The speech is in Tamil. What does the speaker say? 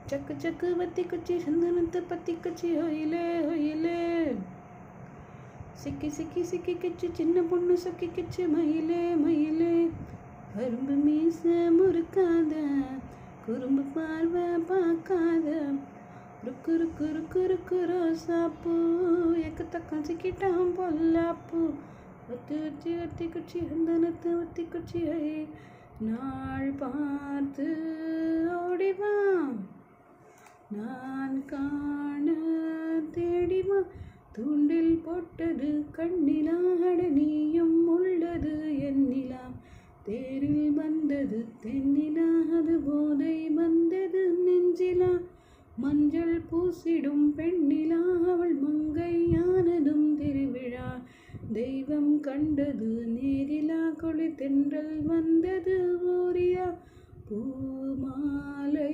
சக்கு சக்கு வத்தி குச்சி சந்தனத்து பத்தி குச்சி ஹொயிலே ஹொயிலே. சிக்கி சிக்கி சிக்கி கிச்சு சின்ன பொண்ணு சொக்கி கிச்சு மயிலே மயிலே. அரும்பு மீச முறுக்காத குறும்பு பார்வை பார்க்காத. ருக்கு ருக்கு ருக்கு ருக்கு ரோசாப்பூ எக்கு தக்கம் சிக்கிட்டான் பொல்லாப்பூ. ஒத்தி ஒத்தி ஒத்தி குச்சி சந்தனத்து ஒத்தி குச்சி நாள் பார்த்து ஓடிவா நான் காண தேடிவா. தூண்டில் போட்டது கண்ணிலா அடனியும் உள்ளது எண்ணிலா. தேரில் வந்தது தென்னிலா அது போதை வந்தது நெஞ்சிலா. மஞ்சள் பூசிடும் பெண்ணிலா அவள் மங்கையானதும் திருவிழா. தெய்வம் கண்டது நேரிலா கொளி தென்றல் வந்தது ஊரியா. பூமாலை